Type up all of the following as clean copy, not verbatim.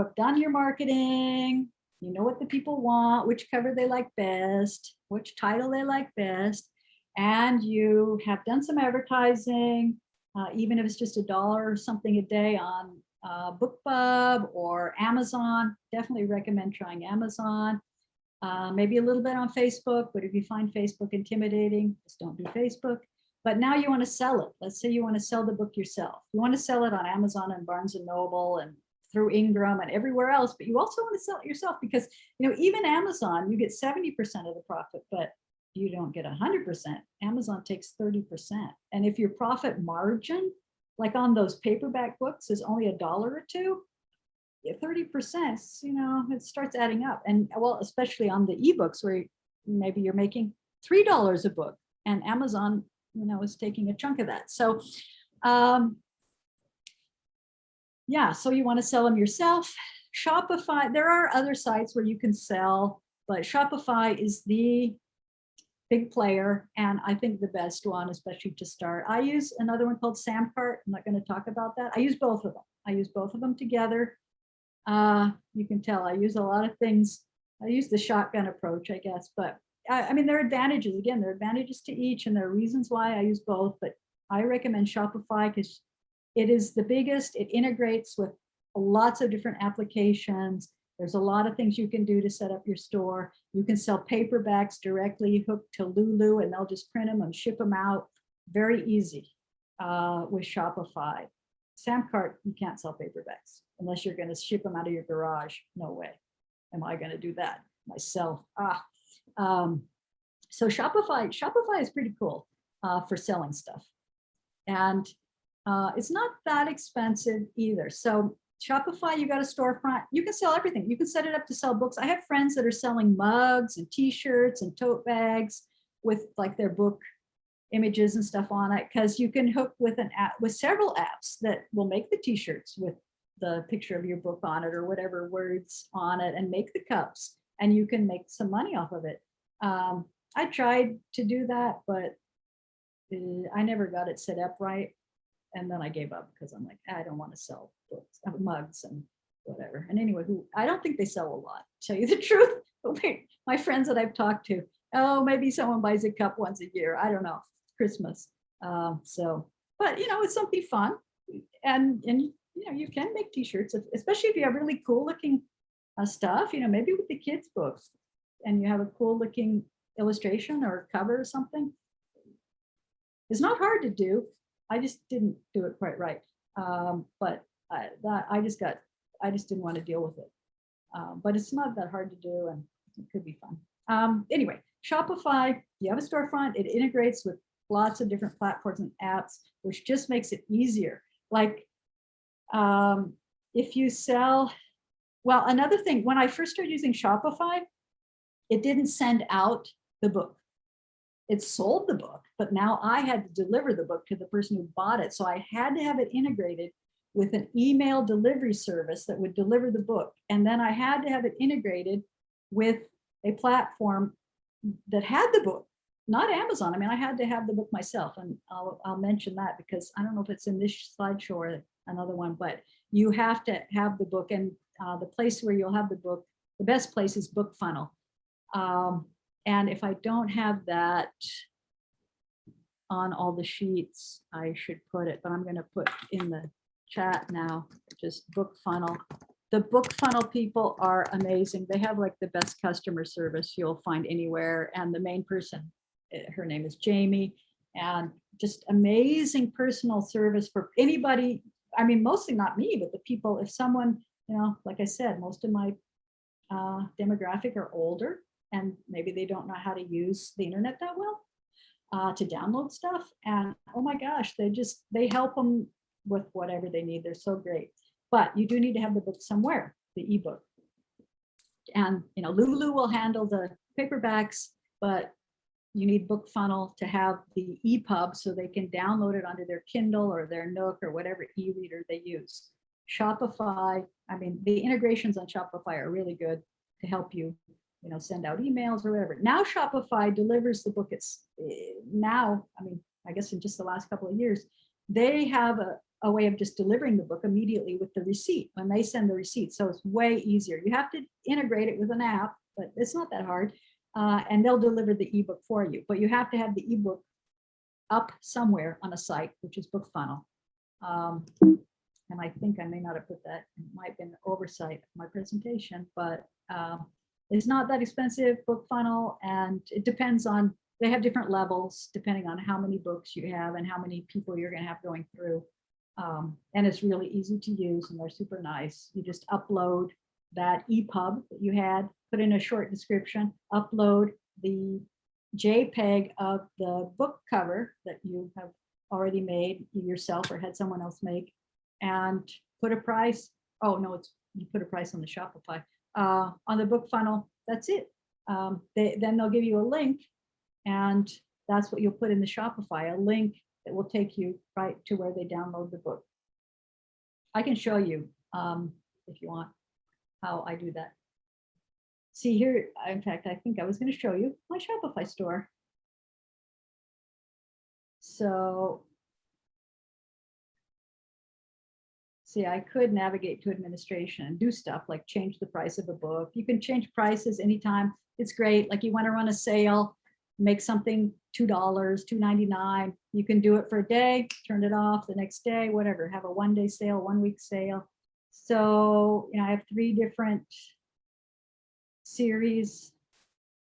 have done your marketing, you know what the people want, which cover they like best, which title they like best, and you have done some advertising, even if it's just $1 or something a day on BookBub or Amazon. Definitely recommend trying Amazon. Maybe a little bit on Facebook, but if you find Facebook intimidating, just don't do Facebook. But now you want to sell it. Let's say you want to sell the book yourself. You want to sell it on Amazon and Barnes and Noble and through Ingram and everywhere else, but you also want to sell it yourself because, you know, even Amazon, you get 70% of the profit, but you don't get 100%. Amazon takes 30%. And if your profit margin, like on those paperback books, is only $1 or $2, 30%, you know, it starts adding up. And well, especially on the ebooks where maybe you're making $3 a book and Amazon, you know, is taking a chunk of that. So yeah, so you want to sell them yourself. Shopify, there are other sites where you can sell, but Shopify is the big player, and I think the best one, especially to start. I use another one called Samcart. I'm not going to talk about that. I use both of them. I use both of them together. You can tell I use a lot of things. I use the shotgun approach, I guess, but I mean, there are advantages. Again, there are advantages to each, and there are reasons why I use both, but I recommend Shopify because it is the biggest. It integrates with lots of different applications. There's a lot of things you can do to set up your store. You can sell paperbacks directly hooked to Lulu, and they'll just print them and ship them out. Very easy with Shopify. Samcart, you can't sell paperbacks unless you're going to ship them out of your garage. No way am I going to do that myself. So Shopify is pretty cool for selling stuff. And it's not that expensive either. So Shopify, you got a storefront, you can sell everything. You can set it up to sell books. I have friends that are selling mugs and t-shirts and tote bags with like their book images and stuff on it, because you can hook with an app, with several apps that will make the t-shirts with the picture of your book on it or whatever words on it, and make the cups, and you can make some money off of it. I tried to do that, but I never got it set up right. And then I gave up because I'm like, I don't want to sell books, mugs and whatever. And anyway, I don't think they sell a lot, to tell you the truth. My friends that I've talked to, oh, maybe someone buys a cup once a year. I don't know, Christmas. But you know, it's something fun. And you know, you can make t-shirts, especially if you have really cool looking stuff, you know, maybe with the kids' books and you have a cool looking illustration or cover or something. It's not hard to do. I just didn't do it quite right. But I just didn't want to deal with it. But it's not that hard to do, and it could be fun. Anyway, Shopify, you have a storefront, it integrates with lots of different platforms and apps, which just makes it easier. Like if you sell, well, another thing, when I first started using Shopify, it didn't send out the book. It sold the book, but now I had to deliver the book to the person who bought it. So I had to have it integrated with an email delivery service that would deliver the book. And then I had to have it integrated with a platform that had the book, not Amazon. I mean, I had to have the book myself, and I'll mention that because I don't know if it's in this slideshow or another one, but you have to have the book, and the place where you'll have the book, the best place is BookFunnel. And if I don't have that on all the sheets, I should put it, but I'm going to put in the chat now, just BookFunnel. The BookFunnel people are amazing. They have like the best customer service you'll find anywhere. And the main person, her name is Jamie, and just amazing personal service for anybody. I mean, mostly not me, but the people, if someone, you know, like I said, most of my demographic are older, and maybe they don't know how to use the internet that well to download stuff. And oh my gosh, they help them with whatever they need. They're so great. But you do need to have the book somewhere, the ebook. And you know, Lulu will handle the paperbacks, but you need BookFunnel to have the EPUB so they can download it onto their Kindle or their Nook or whatever e-reader they use. Shopify, I mean, the integrations on Shopify are really good to help you, you know, send out emails or whatever. Now Shopify delivers the book. It's now, I mean, I guess in just the last couple of years, they have a a way of just delivering the book immediately with the receipt when they send the receipt. So it's way easier. You have to integrate it with an app, but it's not that hard. And they'll deliver the ebook for you. But you have to have the ebook up somewhere on a site, which is BookFunnel. And I think I may not have put that, it might have been an oversight of my presentation, but it's not that expensive, BookFunnel, and it depends on, they have different levels depending on how many books you have and how many people you're going to have going through. And it's really easy to use and they're super nice. You just upload that EPUB that you had, put in a short description, upload the JPEG of the book cover that you have already made yourself or had someone else make, and put a price. Oh no, it's, you put a price on the Shopify. On the BookFunnel, that's it. Then they'll give you a link, and that's what you'll put in the Shopify, a link that will take you right to where they download the book. I can show you if you want how I do that. See here, in fact, I think I was going to show you my Shopify store. So see, I could navigate to administration and do stuff like change the price of a book. You can change prices anytime. It's great. Like you want to run a sale, make something $2, $2.99. You can do it for a day, turn it off the next day, whatever. Have a 1-day sale, 1-week sale. So, you know, I have 3 different series.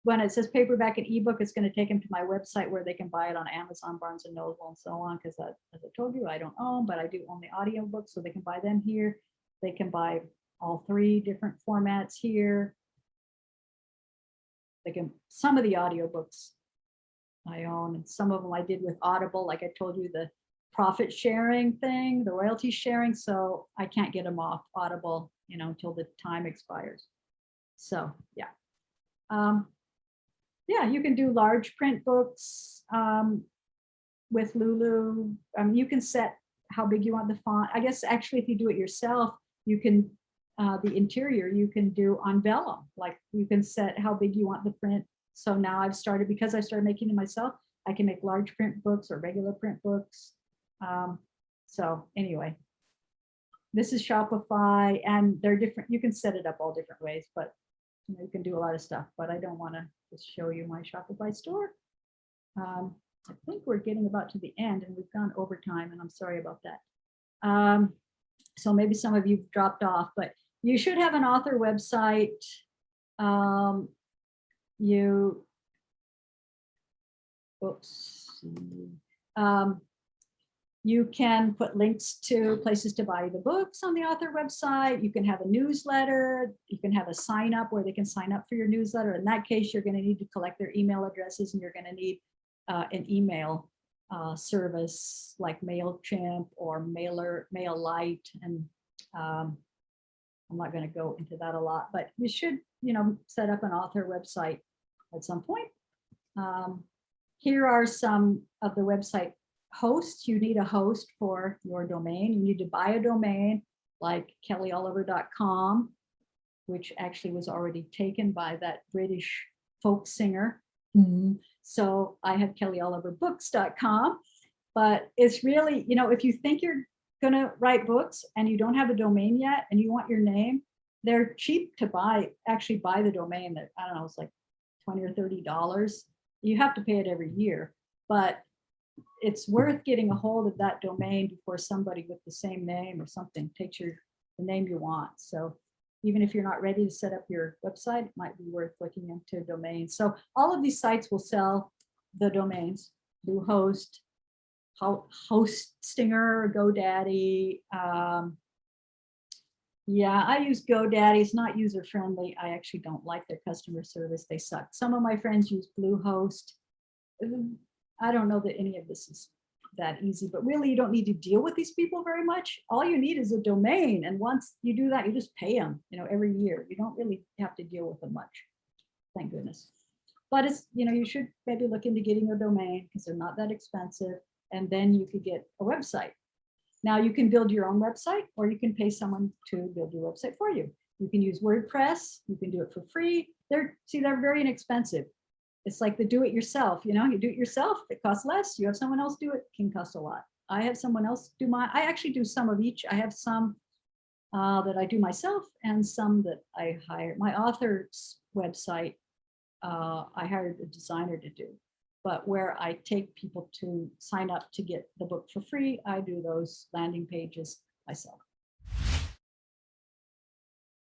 When it says paperback and ebook, it's going to take them to my website where they can buy it on Amazon, Barnes and Noble, and so on. Because as I told you, I don't own, but I do own the audiobooks, so they can buy them here. They can buy all 3 different formats here. They can, some of the audiobooks I own, and some of them I did with Audible, like I told you, the profit sharing thing, the royalty sharing. So I can't get them off Audible, you know, until the time expires. So yeah. Yeah, you can do large print books with Lulu. You can set how big you want the font. I guess actually if you do it yourself, you can, the interior, you can do on vellum. Like you can set how big you want the print. So now I've started, because I started making it myself, I can make large print books or regular print books. So anyway, this is Shopify, and they're different. You can set it up all different ways, but you know, you can do a lot of stuff, but I don't want to just show you my Shopify store. I think we're getting about to the end and we've gone over time, and I'm sorry about that. So maybe some of you dropped off, but you should have an author website. You can put links to places to buy the books on the author website. You can have a newsletter. You can have a sign up where they can sign up for your newsletter. In that case, you're going to need to collect their email addresses, and you're going to need an email service like MailChimp or MailLite. And I'm not going to go into that a lot, but you should, you know, set up an author website at some point. Here are some of the website hosts. You need a host for your domain. You need to buy a domain like kellyoliver.com, which actually was already taken by that British folk singer. So I have kellyoliverbooks.com, but it's really, you know, if you think you're gonna write books and you don't have a domain yet and you want your name, they're cheap to buy, actually buy the domain that, I don't know, it's like $20 or $30. You have to pay it every year, but it's worth getting a hold of that domain before somebody with the same name or something takes the name you want. So even if you're not ready to set up your website, it might be worth looking into domains. So all of these sites will sell the domains, Bluehost, Hostinger, GoDaddy. Yeah, I use GoDaddy. It's not user friendly. I actually don't like their customer service. They suck. Some of my friends use Bluehost. I don't know that any of this is that easy, but really you don't need to deal with these people very much. All you need is a domain. And once you do that, you just pay them, you know, every year. You don't really have to deal with them much. Thank goodness. But it's, you know, you should maybe look into getting a domain because they're not that expensive. And then you could get a website. Now you can build your own website, or you can pay someone to build your website for you. You can use WordPress. You can do it for free. They're very inexpensive. It's like the do-it-yourself, you know, you do it yourself, it costs less. You have someone else do it, it can cost a lot. I have someone else do mine. I actually do some of each. I have some that I do myself and some that I hire. My author's website, I hired a designer to do. But where I take people to sign up to get the book for free, I do those landing pages myself.